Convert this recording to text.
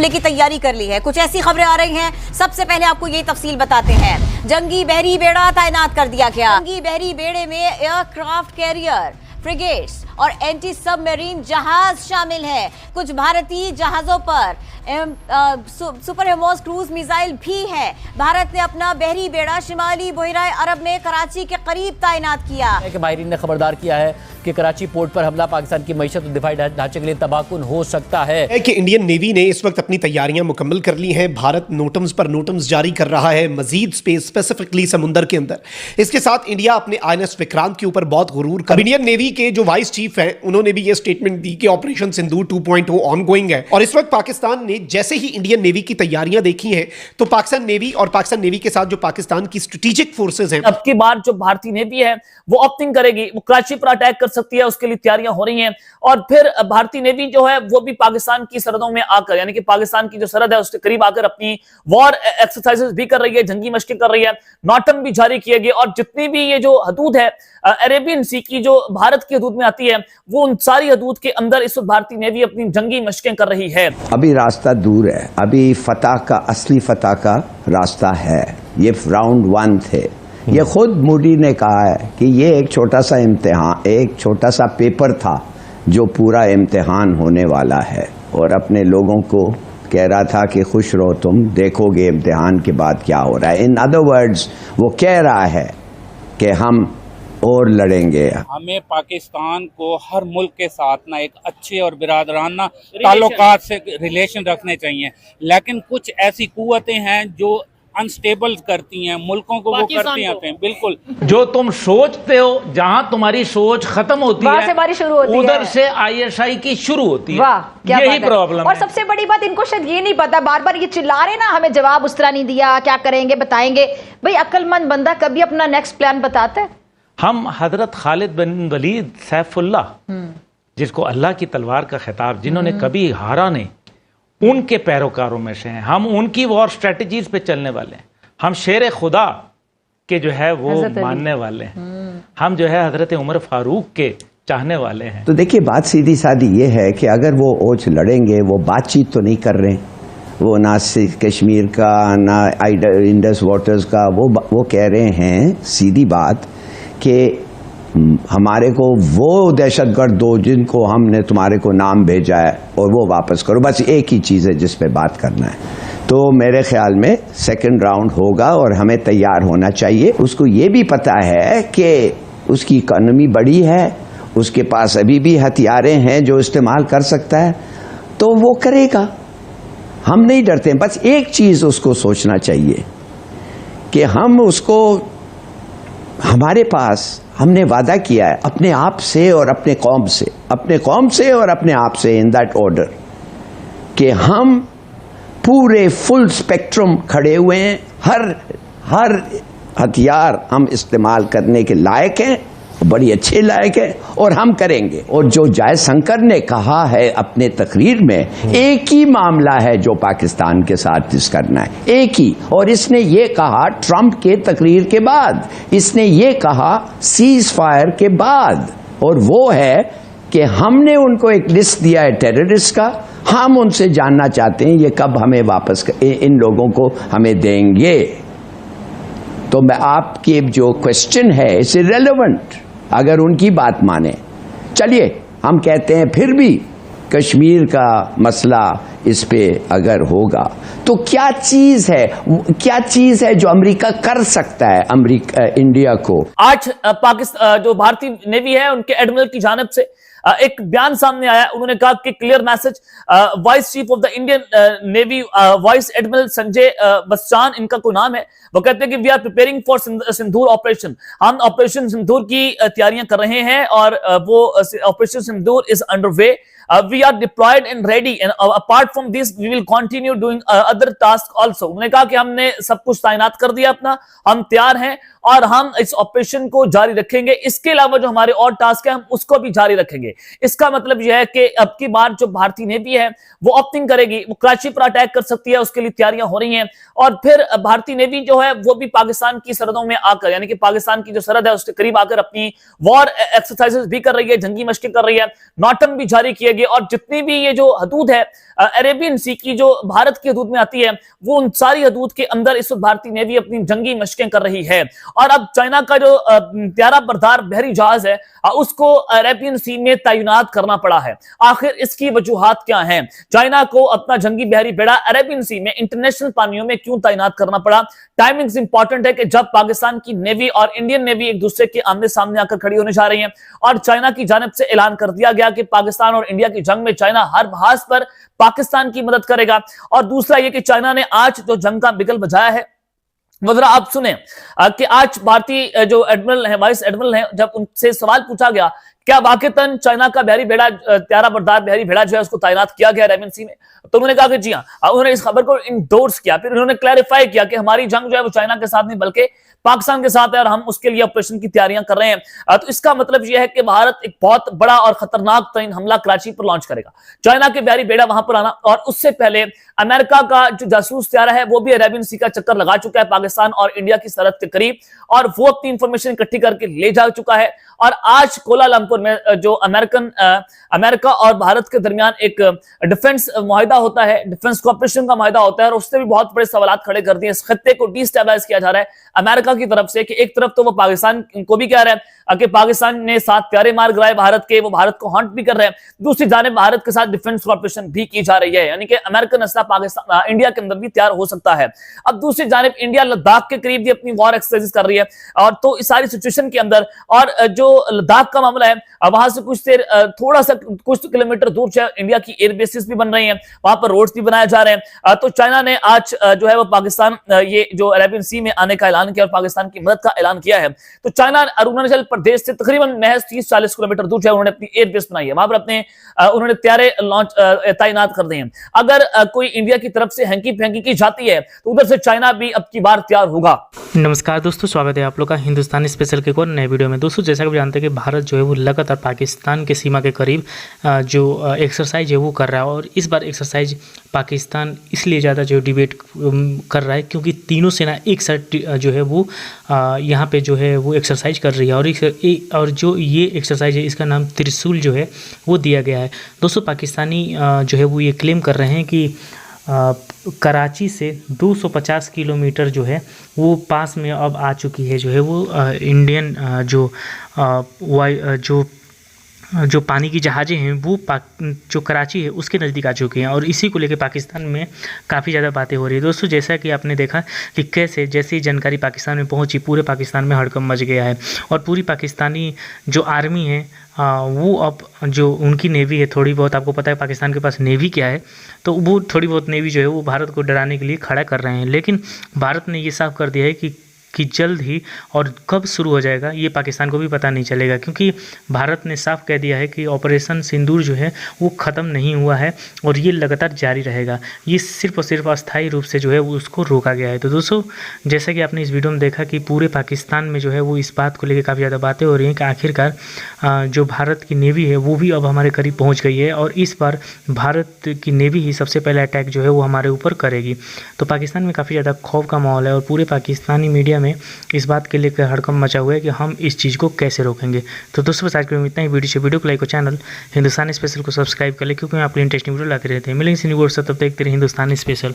हमले की तैयारी कर ली है। कुछ ऐसी खबरें आ रही हैं, सबसे पहले आपको ये तफसील बताते हैं। जंगी बहरी बेड़ा तैनात कर दिया गया। जंगी बहरी बेड़े में एयरक्राफ्ट कैरियर, फ्रिगेट्स और एंटी सबमरीन जहाज शामिल है। कुछ भारतीय जहाजों पर सुपर हिमोस क्रूज मिसाइल भी है। भारत ने अपना बहरी बेड़ा शिमाली बहिराए अरब में कराची के करीब तैनात किया। माहिरीन ने खबरदार किया है कि कराची पोर्ट पर हमला पाकिस्तान की मईशत और दिफाई ढांचे के लिए तबाहकुन हो सकता है। कि इंडियन नेवी ने इस वक्त अपनी तैयारियां मुकम्मल कर ली हैं। भारत नोटम्स पर नोटम्स जारी कर रहा है मजीद स्पेस, स्पेसिफिकली समुंदर के अंदर। इसके साथ इंडिया अपने INS विक्रांत के ऊपर बहुत गुरूर कर। इंडियन नेवी के जो वाइस चीफ हैं, उन्होंने भी ये स्टेटमेंट दी कि ऑपरेशन सिंदूर 2.0 ऑनगोइंग है। और इस वक्त पाकिस्तान ने जैसे ही इंडियन नेवी की तैयारियां देखी हैं, तो पाकिस्तान नेवी और पाकिस्तान नेवी के साथ जो पाकिस्तान की स्ट्रेटेजिक फोर्सेज हैं, अब की बार जो भारतीय नेवी है वो ऑप्टिंग करेगी, वो कराची पर अटैक कर सकती है, उसके लिए तैयारियां हो रही हैं। और फिर भारतीय नेवी जो है वो भी पाकिस्तान की सरहदों में आकर, यानी कि पाकिस्तान की जो सरहद है उसके करीब आकर अपनी वॉर एक्सरसाइजेस भी कर रही है, जंगी मशकें कर रही है, नॉटम भी जारी किए गए। और जितनी भी ये जो हदूद है अरेबियन सी की जो भारत की हदूद में आती है, वो उन सारी हदूद के अंदर इस वक्त भारतीय नेवी अपनी जंगी मशकें कर रही है। अभी रास्ता दूर है, अभी फतह का, असली फतह का रास्ता है। ये राउंड 1 थे। ये खुद मोदी ने कहा है कि ये एक छोटा सा इम्तिहान, एक छोटा सा पेपर था जो पूरा इम्तिहान होने वाला है। और अपने लोगों को कह रहा था कि खुश रहो, तुम देखोगे इम्तिहान के बाद क्या हो रहा है। इन अदर वर्ड्स वो कह रहा है कि हम और लड़ेंगे। हमें पाकिस्तान को हर मुल्क के साथ ना एक अच्छे और बिरादराना ताल्लुकात से रिलेशन रखने चाहिए, लेकिन कुछ ऐसी कुव्वतें हैं जो अनस्टेबल करती हैं मुल्कों को, वो करती हैं। बिल्कुल, जो तुम सोचते हो, जहां तुम्हारी सोच खत्म होती है, से शुरू होती उधर है। से ISI की शुरू होती है। वाह, क्या यही प्रॉब्लम है। और सबसे बड़ी बात, इनको शायद ये नहीं पता, बार बार ये चिल्ला रहे ना, हमें जवाब उस तरह नहीं दिया, क्या करेंगे बताएंगे। भाई अक्लमंद बंदा कभी अपना नेक्स्ट प्लान बताता है। हम हजरत खालिद बिन वलीद सैफुल्लाह, जिसको अल्लाह की तलवार का खिताब, जिन्होंने कभी हारा नहीं, उनके पैरोकारों में से हैं। हम उनकी वॉर स्ट्रेटजीज पे चलने वाले हैं। हम शेर खुदा के जो है वो मानने वाले हैं। हम जो है हजरत उमर फारूक के चाहने वाले हैं। तो देखिए, बात सीधी सादी ये है कि अगर वो ओच लड़ेंगे, वो बातचीत तो नहीं कर रहे, वो ना कश्मीर का ना इंडस वाटर्स का, वो कह रहे हैं सीधी बात कि हमारे को वो दहशतगर्द दो जिनको हमने तुम्हारे को नाम भेजा है और वो वापस करो। बस एक ही चीज़ है जिस पे बात करना है। तो मेरे ख्याल में सेकंड राउंड होगा और हमें तैयार होना चाहिए। उसको ये भी पता है कि उसकी इकॉनमी बड़ी है, उसके पास अभी भी हथियारें हैं जो इस्तेमाल कर सकता है, तो वो करेगा। हम नहीं डरते। बस एक चीज़ उसको सोचना चाहिए कि हम उसको, हमारे पास हमने वादा किया है अपने आप से और अपने कौम से, अपने कौम से और अपने आप से, इन दैट ऑर्डर, कि हम पूरे फुल स्पेक्ट्रम खड़े हुए हैं। हर हथियार हम इस्तेमाल करने के लायक हैं, बड़ी अच्छे लायक है, और हम करेंगे। और जो जयशंकर ने कहा है अपने तकरीर में, एक ही मामला है जो पाकिस्तान के साथ इस करना है, एक ही। और इसने ये कहा ट्रंप के तकरीर के बाद, इसने ये कहा सीज फायर के बाद, और वो है कि हमने उनको एक लिस्ट दिया है टेररिस्ट का। हम उनसे जानना चाहते हैं ये कब हमें वापस, इन लोगों को हमें देंगे। तो मैं आपकी जो क्वेश्चन है इट्स इरेलेवेंट अगर उनकी बात माने। चलिए, हम कहते हैं फिर भी कश्मीर का मसला इस पे अगर होगा तो क्या चीज है जो अमेरिका कर सकता है अमेरिका इंडिया को। आज पाकिस्तान जो भारतीय नेवी है उनके एडमिरल की जानिब से एक बयान सामने आया। उन्होंने कहा कि clear message, vice chief of the Indian navy vice admiral Sanjay Vatsayan, इनका कोई नाम है, वो कहते हैं कि we are preparing for Sindoor operation. हम ऑपरेशन सिंदूर की तैयारियां कर रहे हैं और वो operation Sindoor is underway. We are deployed and ready, and apart from this we will continue doing other tasks also। उन्होंने कहा कि हमने सब कुछ तैनात कर दिया अपना, हम तैयार हैं और हम इस ऑपरेशन को जारी रखेंगे। इसके अलावा जो हमारे और टास्क है हम उसको भी जारी रखेंगे। इसका मतलब यह है कि अब की बार जो भारतीय नेवी है वो ऑप्टिंग करेगी, वो कराची पर अटैक कर सकती है, उसके लिए तैयारियां हो रही हैं। और फिर भारतीय नेवी जो है वो भी पाकिस्तान की सरहदों में आकर, यानी कि पाकिस्तान की जो सरहद है उसके करीब आकर अपनी वॉर एक्सरसाइजेस भी कर रही है, जंगी मशकें कर रही है, नॉटम भी जारी किए रखेंगे और जितनी भी ये जो हदूद है अरेबियन सी की जो भारत की हदूद में आती है, वो उन सारी हदूद के अंदर इस वक्त भारतीय नेवी अपनी जंगी मशकें कर रही है। और अब चाइना का जो त्यारा बरदार बहरी जहाज है उसको अरेबियन सी में तैनात करना पड़ा है। आखिर इसकी वजूहात क्या हैं? चाइना को अपना जंगी बहरी बेड़ा अरेबियन सी में इंटरनेशनल पानियों में क्यों तैनात करना पड़ा? टाइमिंग्स इंपॉर्टेंट है कि जब पाकिस्तान की नेवी और इंडियन नेवी एक दूसरे के आमने सामने आकर खड़ी होने जा रही है और चाइना की जानिब से ऐलान कर दिया गया कि पाकिस्तान और इंडिया की जंग में चाइना हर बहास पर पाकिस्तान की मदद करेगा। और दूसरा यह कि चाइना ने आज जो जंग का बिगल बजाया है वो जरा आप सुने कि आज भारतीय जो एडमिरल है, वाइस एडमिरल है, जब उनसे सवाल पूछा गया क्या वाकईतन चाइना का बहरी बेड़ा त्यारा बरदार बहरी बेड़ा जो है उसको तैनात किया गया अरेबियन सी में, तो उन्होंने कहा कि जी हाँ। उन्होंने इस खबर को इंडोर्स किया, फिर उन्होंने क्लैरिफाई किया कि हमारी जंग जो है वो चाइना के साथ नहीं बल्कि पाकिस्तान के साथ है और हम उसके लिए ऑपरेशन की तैयारियां कर रहे हैं। तो इसका मतलब यह है कि भारत एक बहुत बड़ा और खतरनाक तरीन हमला कराची पर लॉन्च करेगा। चाइना के बहरी बेड़ा वहां पर आना, और उससे पहले अमेरिका का जो जासूस त्यारा है वो भी अरेबियन सी का चक्कर लगा चुका है पाकिस्तान और इंडिया की सरहद के करीब, और वो अपनी इंफॉर्मेशन इकट्ठी करके ले जा चुका है। और आज कोलालंपुर में जो अमेरिका और भारत के दरमियान एक डिफेंस मुआहिदा होता है, डिफेंस कोऑपरेशन का मुआहिदा होता है, और उससे भी बहुत बड़े सवाल खड़े कर दिए। इस खत्ते को डिस्टेबलाइज किया जा रहा है अमेरिका की तरफ से कि एक तरफ तो वो पाकिस्तान को भी कह रहा है कि पाकिस्तान ने 7 प्यारे मार गिराए भारत के, वो भारत को हंट भी कर रहे हैं, दूसरी जानिब भारत के साथ डिफेंस कोऑपरेशन भी की जा रही है, यानी कि अमेरिकन असला पाकिस्तान इंडिया के अंदर भी तैयार हो सकता है। अब दूसरी जानिब इंडिया लद्दाख के करीब भी अपनी वॉर एक्सरसाइज कर रही है, और तो इस सारी सिचुएशन के अंदर, और जो लद्दाख का मामला है वहां से कुछ देर थोड़ा सा कुछ किलोमीटर दूर से इंडिया की एयर बेसिस भी बन रही हैं, वहां पर रोड्स भी बनाए जा रहे हैं। तो चाइना ने आज जो है वो पाकिस्तान ये जो अरेबियन सी में आने का ऐलान किया और पाकिस्तान की मदद का ऐलान किया है। तो चाइना अरुणाचल प्रदेश से तकरीबन महज 30-40 किलोमीटर दूर जो है उन्होंने अपनी एयर बेस बनाई है, वहां पर अपने उन्होंने त्यारे लॉन्च तैनात कर दिए हैं। अगर कोई इंडिया की तरफ से हैंकी फेंकी की जाती है तो उधर से चाइना भी अब की बार तैयार होगा। नमस्कार दोस्तों, स्वागत है आप लोग का हिंदुस्तानी स्पेशल के एक और नए वीडियो में। दोस्तों जैसा कि आप जानते हैं कि भारत जो है वो लगातार पाकिस्तान के सीमा के करीब जो एक्सरसाइज है वो कर रहा है, और इस बार एक्सरसाइज पाकिस्तान इसलिए ज़्यादा जो डिबेट कर रहा है क्योंकि तीनों सेना एक साथ जो है वो यहाँ पे जो है वो एक्सरसाइज कर रही है, और जो ये एक्सरसाइज है इसका नाम त्रिशूल जो है वो दिया गया है। दोस्तों पाकिस्तानी जो है वो ये क्लेम कर रहे हैं कि कराची से 250 किलोमीटर जो है वो पास में अब आ चुकी है, जो है वो इंडियन जो पानी की जहाज़ें हैं वो जो कराची है उसके नज़दीक आ चुकी हैं, और इसी को लेकर पाकिस्तान में काफ़ी ज़्यादा बातें हो रही है। दोस्तों जैसा कि आपने देखा कि कैसे जैसे ही जानकारी पाकिस्तान में पहुंची पूरे पाकिस्तान में हड़कंप मच गया है, और पूरी पाकिस्तानी जो आर्मी है वो अब जो उनकी नेवी है, थोड़ी बहुत आपको पता है पाकिस्तान के पास नेवी क्या है, तो वो थोड़ी बहुत नेवी जो है वो भारत को डराने के लिए खड़ा कर रहे हैं। लेकिन भारत ने ये साफ कर दिया है कि जल्द ही, और कब शुरू हो जाएगा ये पाकिस्तान को भी पता नहीं चलेगा, क्योंकि भारत ने साफ कह दिया है कि ऑपरेशन सिंदूर जो है वो ख़त्म नहीं हुआ है और ये लगातार जारी रहेगा। ये सिर्फ और सिर्फ अस्थायी रूप से जो है वो उसको रोका गया है। तो दोस्तों जैसा कि आपने इस वीडियो में देखा कि पूरे पाकिस्तान में जो है वो इस बात को लेकर काफ़ी ज़्यादा बातें हो रही हैं कि आखिरकार जो भारत की नेवी है वो भी अब हमारे करीब पहुँच गई है, और इस बार भारत की नेवी ही सबसे पहले अटैक जो है वो हमारे ऊपर करेगी। तो पाकिस्तान में काफ़ी ज़्यादा खौफ का माहौल है, और पूरे पाकिस्तानी मीडिया में इस बात के लिए हड़कंप मचा हुआ है कि हम इस चीज़ को कैसे रोकेंगे। तो दोस्तों बस आज के इतना ही। वीडियो को लाइक और चैनल हिंदुस्तानी स्पेशल को सब्सक्राइब कर ले, क्योंकि मैं आपके लिए इंटरेस्टिंग वीडियो लाते रहते हैं। मिलेंगे न्यू वर्ड से, तब तक हिंदुस्तानी स्पेशल।